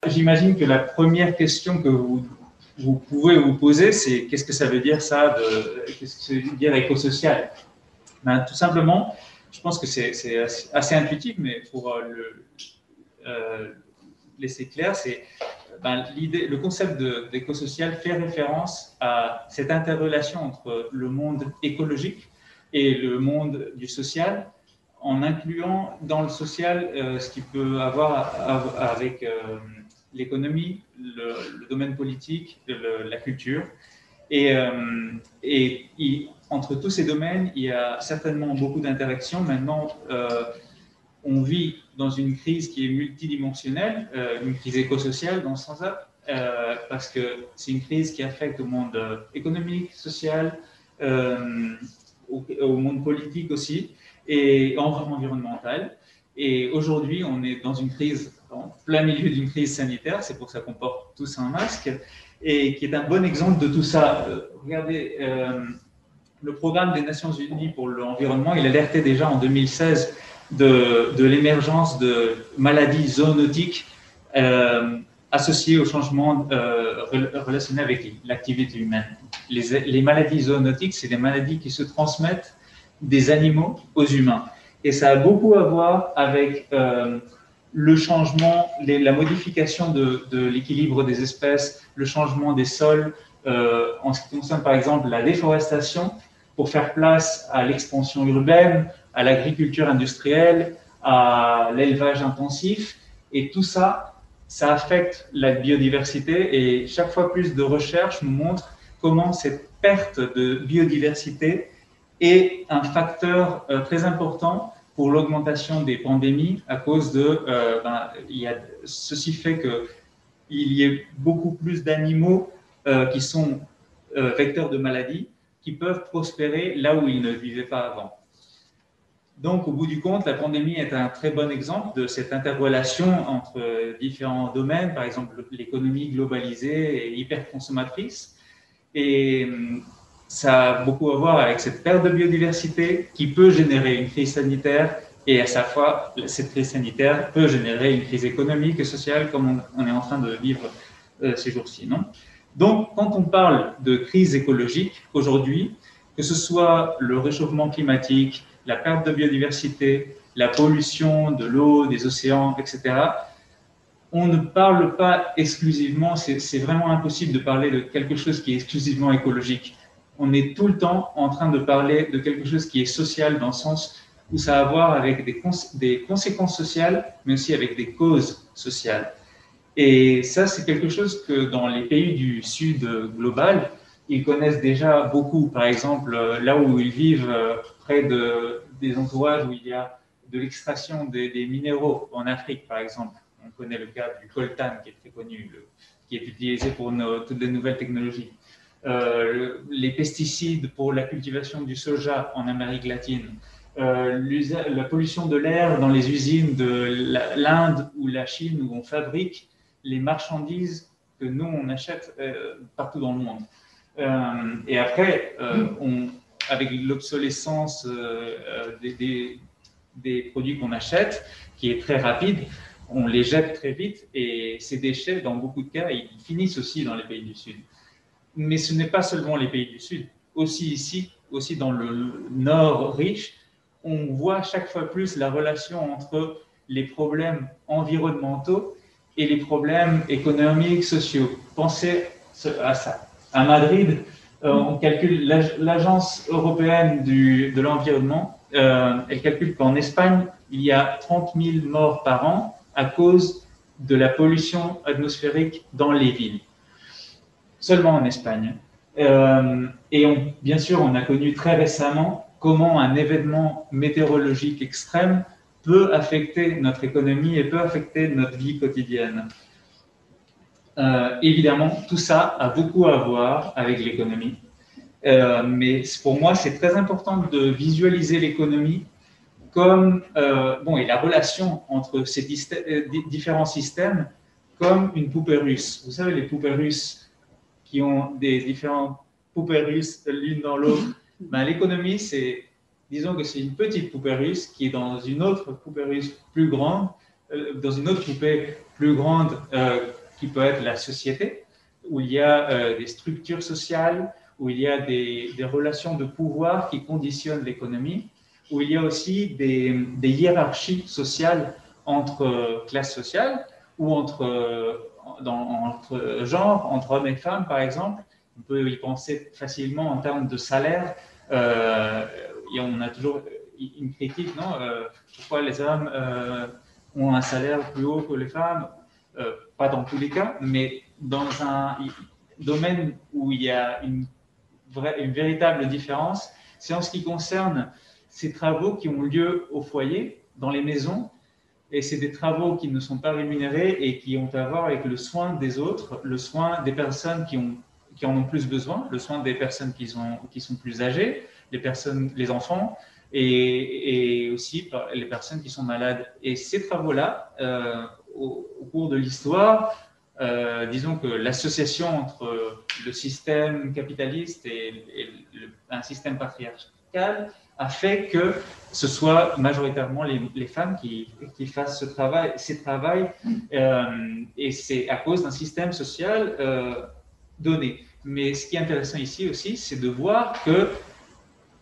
J'imagine que la première question que vous pouvez vous poser, c'est qu'est-ce que ça veut dire ça, qu'est-ce que ça veut dire écosocial? Ben, tout simplement, je pense que c'est assez intuitif, mais pour laisser clair, c'est ben, le concept d'écosocial fait référence à cette interrelation entre le monde écologique et le monde du social, en incluant dans le social ce qui peut avoir avec l'économie, le domaine politique, la culture. Entre tous ces domaines, il y a certainement beaucoup d'interactions. Maintenant, on vit dans une crise qui est multidimensionnelle, une crise écosociale dans ce sens-là, parce que c'est une crise qui affecte au monde économique, social, au monde politique aussi, et environnemental. Et aujourd'hui, on est dans une crise, en plein milieu d'une crise sanitaire, c'est pour ça qu'on porte tous un masque, et qui est un bon exemple de tout ça. Regardez, le programme des Nations Unies pour l'environnement, il alertait déjà en 2016 de l'émergence de maladies zoonotiques associées au changement relationné avec l'activité humaine. Les maladies zoonotiques, c'est des maladies qui se transmettent des animaux aux humains. Et ça a beaucoup à voir avec le changement, la modification de l'équilibre des espèces, le changement des sols, en ce qui concerne par exemple la déforestation, pour faire place à l'expansion urbaine, à l'agriculture industrielle, à l'élevage intensif. Et tout ça, ça affecte la biodiversité. Et chaque fois plus de recherches nous montrent comment cette perte de biodiversité est un facteur très important pour l'augmentation des pandémies à cause de... ceci fait qu'il y ait beaucoup plus d'animaux qui sont vecteurs de maladies, qui peuvent prospérer là où ils ne vivaient pas avant. Donc, au bout du compte, la pandémie est un très bon exemple de cette interrelation entre différents domaines, par exemple l'économie globalisée et hyper consommatrice. Et ça a beaucoup à voir avec cette perte de biodiversité qui peut générer une crise sanitaire, et à sa fois, cette crise sanitaire peut générer une crise économique et sociale comme on est en train de vivre ces jours-ci, non ? Donc, quand on parle de crise écologique aujourd'hui, que ce soit le réchauffement climatique, la perte de biodiversité, la pollution de l'eau, des océans, etc., on ne parle pas exclusivement, c'est vraiment impossible de parler de quelque chose qui est exclusivement écologique. On est tout le temps en train de parler de quelque chose qui est social, dans le sens où ça a à voir avec des conséquences sociales, mais aussi avec des causes sociales. Et ça, c'est quelque chose que dans les pays du Sud global, ils connaissent déjà beaucoup. Par exemple, là où ils vivent, près des entourages où il y a de l'extraction des minéraux, en Afrique par exemple. On connaît le cas du coltan qui est très connu, qui est utilisé pour toutes les nouvelles technologies. Les pesticides pour la cultivation du soja en Amérique latine. La pollution de l'air dans les usines de l'Inde ou la Chine où on fabrique les marchandises que nous, on achète partout dans le monde. Et après, avec l'obsolescence des produits qu'on achète, qui est très rapide, on les jette très vite, et ces déchets, dans beaucoup de cas, ils finissent aussi dans les pays du Sud. Mais ce n'est pas seulement les pays du Sud. Aussi ici, aussi dans le Nord riche, on voit chaque fois plus la relation entre les problèmes environnementaux et les problèmes économiques, sociaux. Pensez à ça. À Madrid, on calcule, l'Agence européenne de l'environnement, elle calcule qu'en Espagne, il y a 30 000 morts par an à cause de la pollution atmosphérique dans les villes. Seulement en Espagne. Bien sûr, on a connu très récemment comment un événement météorologique extrême peut affecter notre économie et peut affecter notre vie quotidienne. Évidemment, tout ça a beaucoup à voir avec l'économie. Mais pour moi, c'est très important de visualiser l'économie comme, et la relation entre ces différents systèmes comme une poupée russe. Vous savez, les poupées russes, qui ont des différentes poupées russes l'une dans l'autre. Ben, l'économie, disons que c'est une petite poupée russe qui est dans une autre poupée russe plus grande, dans une autre poupée plus grande qui peut être la société, où il y a des structures sociales, où il y a des relations de pouvoir qui conditionnent l'économie, où il y a aussi des hiérarchies sociales entre classes sociales ou entre genres, entre hommes et femmes, par exemple. On peut y penser facilement en termes de salaire. Et on a toujours une critique, non pourquoi les hommes ont un salaire plus haut que les femmes? Pas dans tous les cas, mais dans un domaine où il y a une véritable différence, c'est en ce qui concerne ces travaux qui ont lieu au foyer, dans les maisons, et c'est des travaux qui ne sont pas rémunérés et qui ont à voir avec le soin des autres, le soin des personnes qui en ont plus besoin, le soin des personnes qui sont plus âgées, les enfants, et aussi les personnes qui sont malades. Et ces travaux-là, au cours de l'histoire, disons que l'association entre le système capitaliste et un système patriarcal a fait que ce soit majoritairement les femmes qui fassent ces travaux, et c'est à cause d'un système social donné. Mais ce qui est intéressant ici aussi, c'est de voir que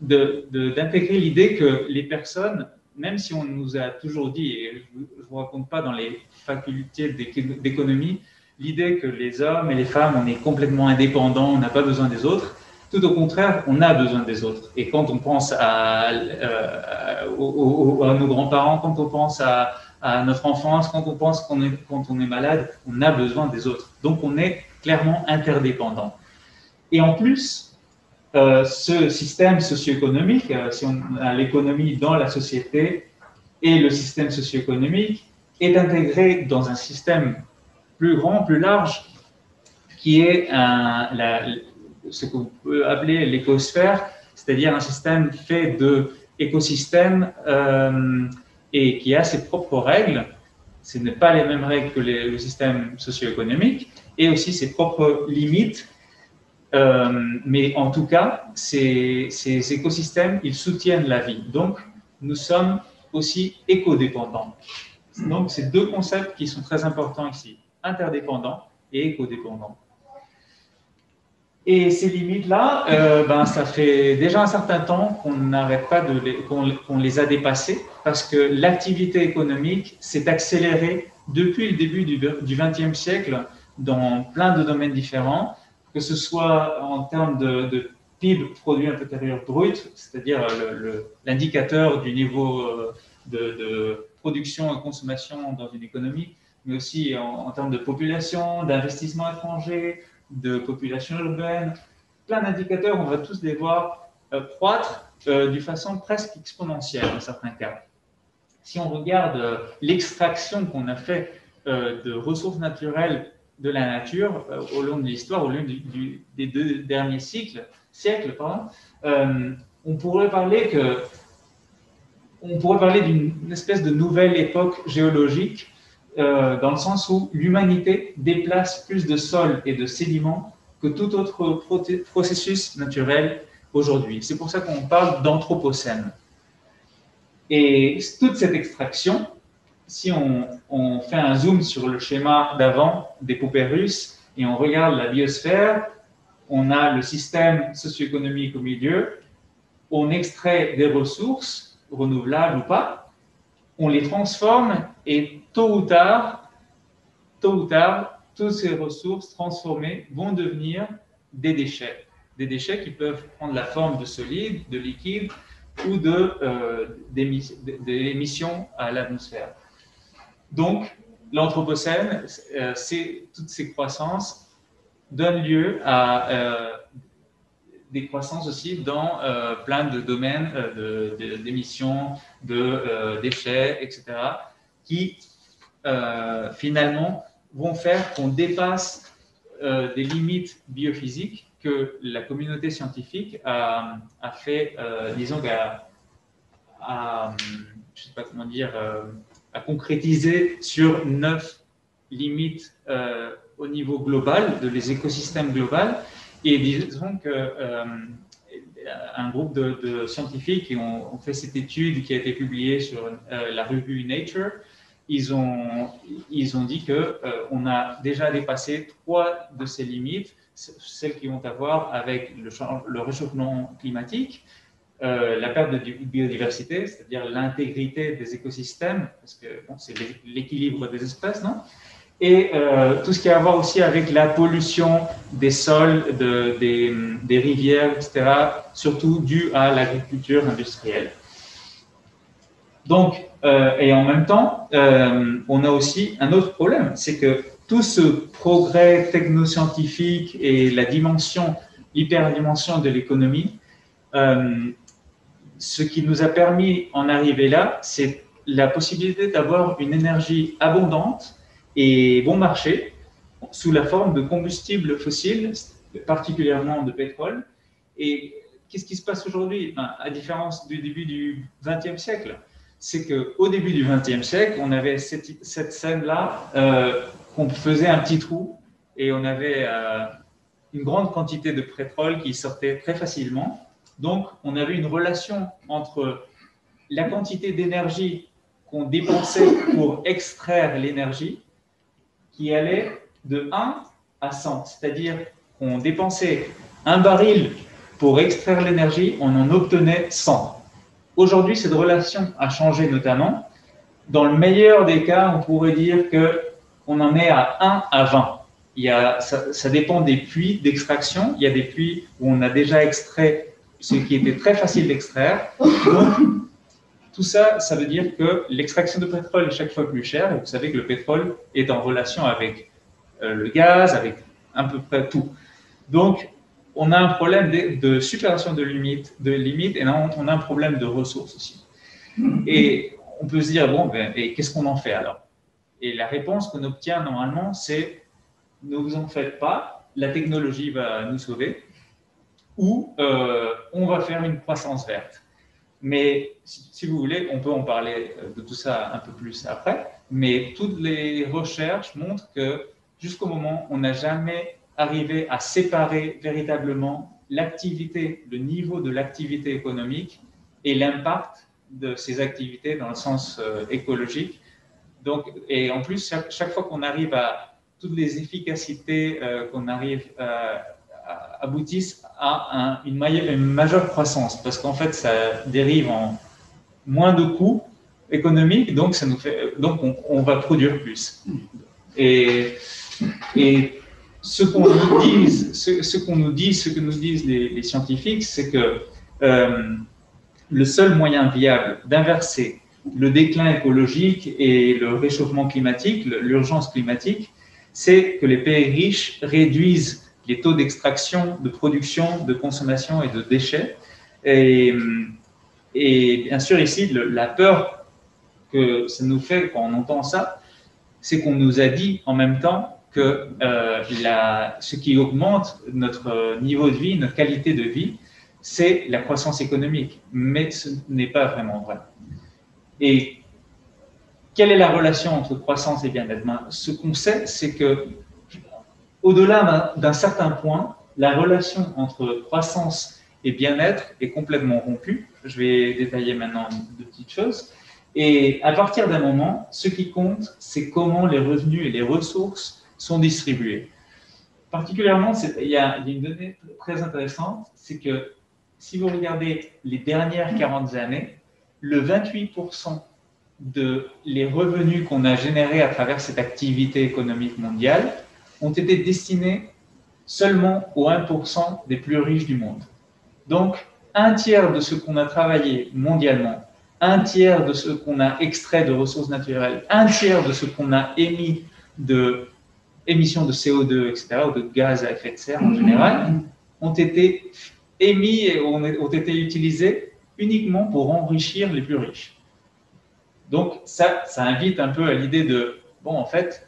d'intégrer l'idée que les personnes, même si on nous a toujours dit, et je ne vous raconte pas dans les facultés d'économie, l'idée que les hommes et les femmes, on est complètement indépendants, on n'a pas besoin des autres. Tout au contraire, on a besoin des autres. Et quand on pense à nos grands-parents, quand on pense à notre enfance, quand on pense quand on est malade, on a besoin des autres. Donc on est clairement interdépendants. Et en plus, ce système socio-économique, si on a l'économie dans la société et le système socio-économique, est intégré dans un système plus grand, plus large, qui est ce qu'on peut appeler l'écosphère, c'est-à-dire un système fait d'écosystèmes et qui a ses propres règles. Ce n'est pas les mêmes règles que le système socio-économique, et aussi ses propres limites. Mais en tout cas, ces écosystèmes, ils soutiennent la vie. Donc, nous sommes aussi écodépendants. Donc, c'est deux concepts qui sont très importants ici, interdépendants et écodépendants. Et ces limites-là, ça fait déjà un certain temps qu'on n'arrête pas qu'on les a dépassées, parce que l'activité économique s'est accélérée depuis le début du XXe siècle dans plein de domaines différents, que ce soit en termes de PIB, produit intérieur brut, c'est-à-dire l'indicateur du niveau de production et consommation dans une économie, mais aussi en termes de population, d'investissement étranger, de population urbaine, plein d'indicateurs, on va tous les voir croître d'une façon presque exponentielle dans certains cas. Si on regarde l'extraction qu'on a fait de ressources naturelles de la nature au long de l'histoire, au long des deux derniers siècles, on pourrait parler d'une espèce de nouvelle époque géologique, dans le sens où l'humanité déplace plus de sol et de sédiments que tout autre processus naturel aujourd'hui. C'est pour ça qu'on parle d'anthropocène. Et toute cette extraction, si on fait un zoom sur le schéma d'avant des poupées russes et on regarde la biosphère, on a le système socio-économique au milieu, on extrait des ressources, renouvelables ou pas, on les transforme et tôt ou tard, toutes ces ressources transformées vont devenir des déchets. Des déchets qui peuvent prendre la forme de solides, de liquides ou d'émissions à l'atmosphère. Donc, l'anthropocène, toutes ces croissances donnent lieu à des croissances aussi dans plein de domaines d'émissions, de déchets, etc., qui finalement vont faire qu'on dépasse des limites biophysiques que la communauté scientifique a fait, disons, je sais pas comment dire, à concrétiser sur 9 limites au niveau global, de les écosystèmes globaux. Et disons que un groupe de scientifiques qui ont fait cette étude qui a été publiée sur la revue Nature, ils ont dit qu'on a déjà dépassé 3 de ces limites, celles qui ont à voir avec le réchauffement climatique, la perte de biodiversité, c'est-à-dire l'intégrité des écosystèmes, parce que bon, c'est l'équilibre des espèces, non? Et tout ce qui a à voir aussi avec la pollution des sols, des rivières, etc., surtout dû à l'agriculture industrielle. Donc, et en même temps, on a aussi un autre problème, c'est que tout ce progrès technoscientifique et la dimension, l'hyperdimension de l'économie, ce qui nous a permis en arriver là, c'est la possibilité d'avoir une énergie abondante et bon marché sous la forme de combustibles fossiles, particulièrement de pétrole. Et qu'est-ce qui se passe aujourd'hui? À différence du début du XXe siècle, c'est qu'au début du XXe siècle, on avait cette scène-là, qu'on faisait un petit trou et on avait une grande quantité de pétrole qui sortait très facilement. Donc, on avait une relation entre la quantité d'énergie qu'on dépensait pour extraire l'énergie qui allait de 1 à 100. C'est-à-dire qu'on dépensait un baril pour extraire l'énergie, on en obtenait 100. Aujourd'hui, cette relation a changé notamment. Dans le meilleur des cas, on pourrait dire qu'on en est à 1 à 20. Ça dépend des puits d'extraction. Il y a des puits où on a déjà extrait ce qui était très facile d'extraire. Donc, tout ça, ça veut dire que l'extraction de pétrole est chaque fois plus chère. Et vous savez que le pétrole est en relation avec le gaz, avec à peu près tout. Donc, on a un problème de supération de limites, et là, on a un problème de ressources aussi. Et on peut se dire, bon, et qu'est-ce qu'on en fait alors? Et la réponse qu'on obtient normalement, c'est ne vous en faites pas, la technologie va nous sauver, ou on va faire une croissance verte. Mais si vous voulez, on peut en parler de tout ça un peu plus après, mais toutes les recherches montrent que jusqu'au moment où on n'a jamais arrivé à séparer véritablement l'activité, le niveau de l'activité économique et l'impact de ces activités dans le sens écologique. Donc, et en plus, chaque fois qu'on arrive à toutes les efficacités qu'on arrive aboutissent à une majeure croissance, parce qu'en fait, ça dérive en moins de coûts économiques, donc on va produire plus. Et ce que nous disent les scientifiques, c'est que le seul moyen viable d'inverser le déclin écologique et le réchauffement climatique, l'urgence climatique, c'est que les pays riches réduisent les taux d'extraction, de production, de consommation et de déchets. Et bien sûr, ici, la peur que ça nous fait quand on entend ça, c'est qu'on nous a dit en même temps que ce qui augmente notre niveau de vie, notre qualité de vie, c'est la croissance économique. Mais ce n'est pas vraiment vrai. Et quelle est la relation entre croissance et bien-être? Ce qu'on sait, c'est que au-delà d'un certain point, la relation entre croissance et bien-être est complètement rompue. Je vais détailler maintenant deux petites choses. Et à partir d'un moment, ce qui compte, c'est comment les revenus et les ressources sont distribués. Particulièrement, il y a une donnée très intéressante, c'est que si vous regardez les dernières 40 années, le 28% de les revenus qu'on a générés à travers cette activité économique mondiale ont été destinés seulement aux 1% des plus riches du monde. Donc, un tiers de ce qu'on a travaillé mondialement, un tiers de ce qu'on a extrait de ressources naturelles, un tiers de ce qu'on a émis d'émissions de CO2, etc., ou de gaz à effet de serre en général, ont été émis et ont été utilisés uniquement pour enrichir les plus riches. Donc, ça invite un peu à l'idée de, bon, en fait,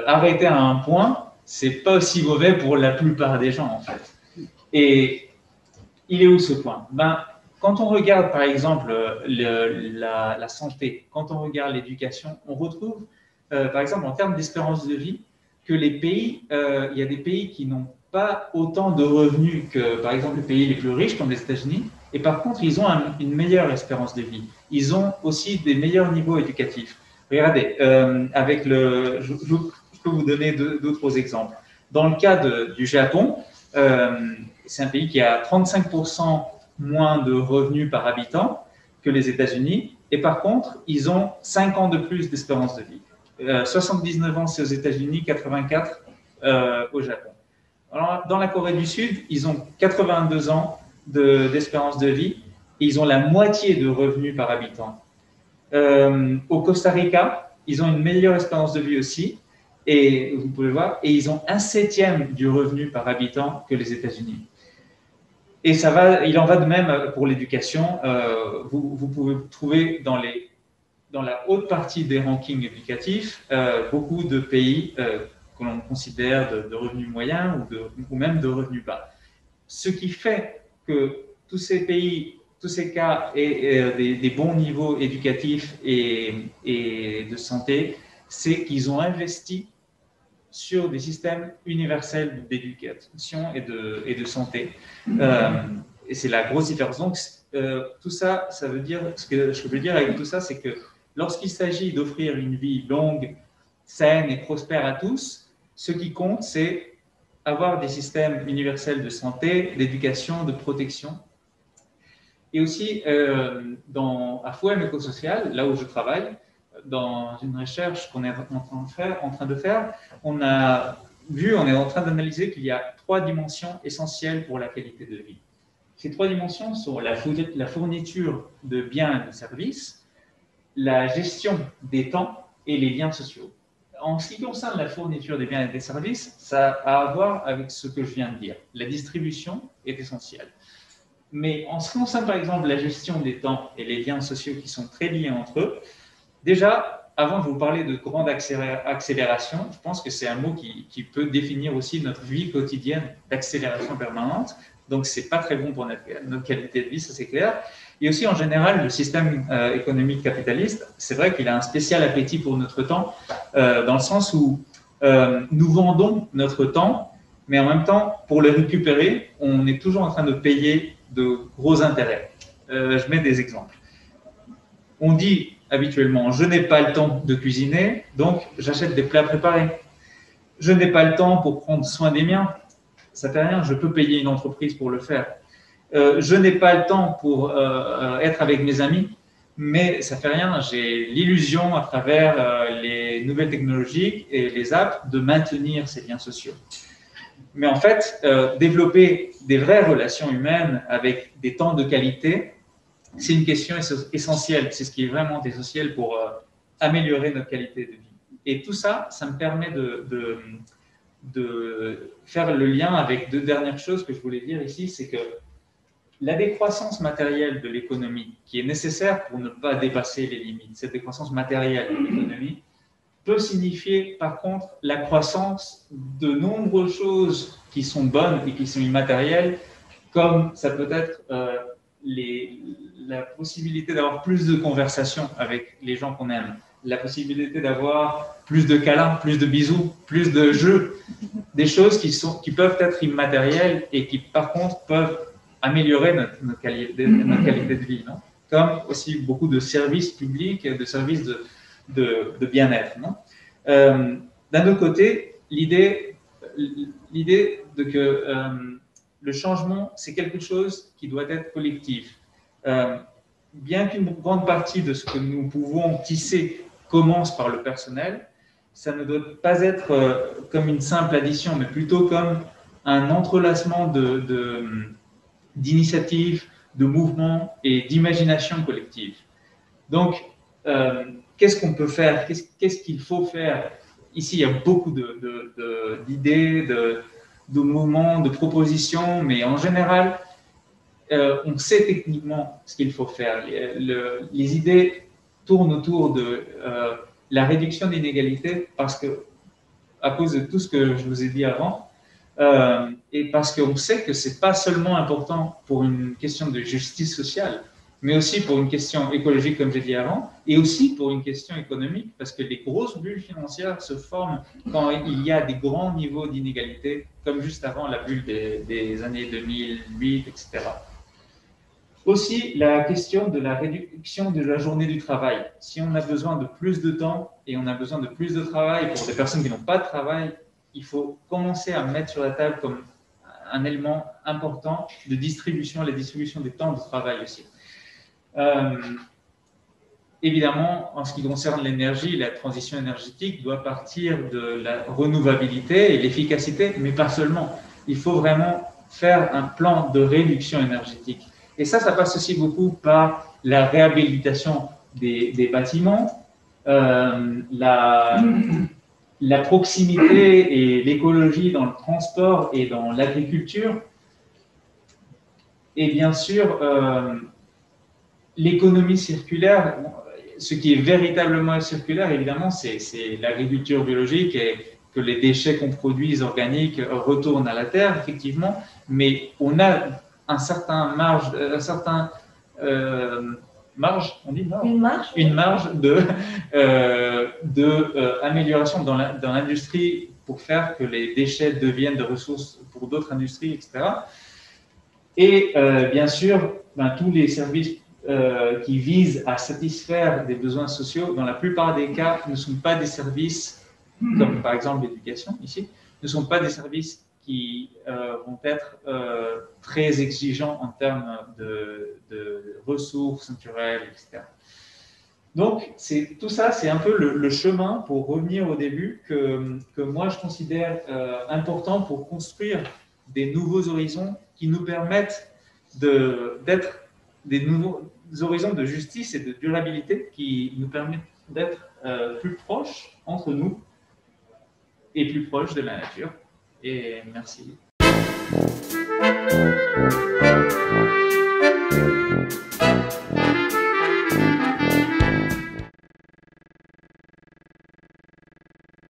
arrêter à un point, c'est pas aussi mauvais pour la plupart des gens, en fait. Et il est où ce point? Quand on regarde, par exemple, la santé, quand on regarde l'éducation, on retrouve, par exemple, en termes d'espérance de vie, que les pays, il y a des pays qui n'ont pas autant de revenus que, par exemple, les pays les plus riches comme les États-Unis, et par contre, ils ont une meilleure espérance de vie. Ils ont aussi des meilleurs niveaux éducatifs. Regardez, je peux vous donner d'autres exemples. Dans le cas du Japon, c'est un pays qui a 35% moins de revenus par habitant que les États-Unis, et par contre, ils ont 5 ans de plus d'espérance de vie. 79 ans, c'est aux États-Unis, 84 au Japon. Alors, dans la Corée du Sud, ils ont 82 ans d'espérance de vie et ils ont la moitié de revenus par habitant. Au Costa Rica, ils ont une meilleure espérance de vie aussi, et vous pouvez voir, et ils ont 1/7 du revenu par habitant que les États-Unis. Et il en va de même pour l'éducation. Vous pouvez trouver dans la haute partie des rankings éducatifs beaucoup de pays que l'on considère de revenus moyens ou même de revenus bas. Ce qui fait que tous ces pays, tous ces cas aient des bons niveaux éducatifs et de santé, c'est qu'ils ont investi sur des systèmes universels d'éducation et de santé. Et c'est la grosse différence. Donc, tout ça, ça veut dire, ce que je veux dire avec tout ça, c'est que lorsqu'il s'agit d'offrir une vie longue, saine et prospère à tous, ce qui compte, c'est avoir des systèmes universels de santé, d'éducation, de protection. Et aussi, à Fouem Écosocial, là où je travaille, dans une recherche qu'on est en train de faire, on est en train d'analyser qu'il y a 3 dimensions essentielles pour la qualité de vie. Ces 3 dimensions sont la fourniture de biens et de services, la gestion des temps et les liens sociaux. En ce qui concerne la fourniture des biens et des services, ça a à voir avec ce que je viens de dire. La distribution est essentielle. Mais en ce qui concerne par exemple la gestion des temps et les liens sociaux qui sont très liés entre eux, déjà, avant de vous parler de grande accélération, je pense que c'est un mot qui peut définir aussi notre vie quotidienne d'accélération permanente. Donc, ce n'est pas très bon pour notre qualité de vie, ça c'est clair. Et aussi, en général, le système économique capitaliste, c'est vrai qu'il a un spécial appétit pour notre temps, dans le sens où nous vendons notre temps, mais en même temps, pour le récupérer, on est toujours en train de payer de gros intérêts. Je mets des exemples. On dit habituellement, je n'ai pas le temps de cuisiner, donc j'achète des plats préparés. Je n'ai pas le temps pour prendre soin des miens, ça fait rien, je peux payer une entreprise pour le faire. Je n'ai pas le temps pour être avec mes amis, mais ça fait rien, j'ai l'illusion à travers les nouvelles technologies et les apps de maintenir ces liens sociaux. Mais en fait, développer des vraies relations humaines avec des temps de qualité, c'est une question essentielle. C'est ce qui est vraiment essentiel pour améliorer notre qualité de vie. Et tout ça, ça me permet de faire le lien avec 2 dernières choses que je voulais dire ici, c'est que la décroissance matérielle de l'économie, qui est nécessaire pour ne pas dépasser les limites, cette décroissance matérielle de l'économie, peut signifier par contre la croissance de nombreuses choses qui sont bonnes et qui sont immatérielles, comme ça peut être la possibilité d'avoir plus de conversations avec les gens qu'on aime, la possibilité d'avoir plus de câlins, plus de bisous, plus de jeux, des choses qui peuvent être immatérielles et qui par contre peuvent améliorer notre qualité de vie, non? Comme aussi beaucoup de services publics, de services de bien-être. D'un autre côté, l'idée de que le changement, c'est quelque chose qui doit être collectif. Bien qu'une grande partie de ce que nous pouvons tisser commence par le personnel, ça ne doit pas être comme une simple addition, mais plutôt comme un entrelacement d'initiatives, de mouvements et d'imagination collective. Donc, qu'est-ce qu'on peut faire? Qu'est-ce qu'il faut faire? Ici, il y a beaucoup d'idées, de mouvements, de propositions, mais en général, on sait techniquement ce qu'il faut faire. Les idées tournent autour de la réduction d'inégalités parce que, à cause de tout ce que je vous ai dit avant, et parce qu'on sait que ce n'est pas seulement important pour une question de justice sociale, mais aussi pour une question écologique, comme j'ai dit avant, et aussi pour une question économique, parce que les grosses bulles financières se forment quand il y a des grands niveaux d'inégalité, comme juste avant la bulle des années 2008, etc. Aussi, la question de la réduction de la journée du travail. Si on a besoin de plus de temps et on a besoin de plus de travail pour des personnes qui n'ont pas de travail, il faut commencer à mettre sur la table comme un élément important de distribution, la distribution des temps de travail aussi. Évidemment, en ce qui concerne l'énergie, la transition énergétique doit partir de la renouvelabilité et l'efficacité, mais pas seulement. Il faut vraiment faire un plan de réduction énergétique. Et ça passe aussi beaucoup par la réhabilitation des bâtiments, la proximité et l'écologie dans le transport et dans l'agriculture, et bien sûr, l'économie circulaire. Ce qui est véritablement circulaire, évidemment, c'est l'agriculture biologique et que les déchets qu'on produise organiques retournent à la terre, effectivement, mais on a un certain marge, on dit marge, une marge d'amélioration dans l'industrie pour faire que les déchets deviennent des ressources pour d'autres industries, etc. Et bien sûr, tous les services qui visent à satisfaire des besoins sociaux, dans la plupart des cas, ne sont pas des services, comme par exemple l'éducation ici, ne sont pas des services qui vont être très exigeants en termes de ressources naturelles, etc. Donc, tout ça, c'est un peu le chemin pour revenir au début que moi, je considère important pour construire des nouveaux horizons qui nous permettent d'être des nouveaux horizons de justice et de durabilité qui nous permettent d'être plus proches entre nous et plus proches de la nature. Et merci.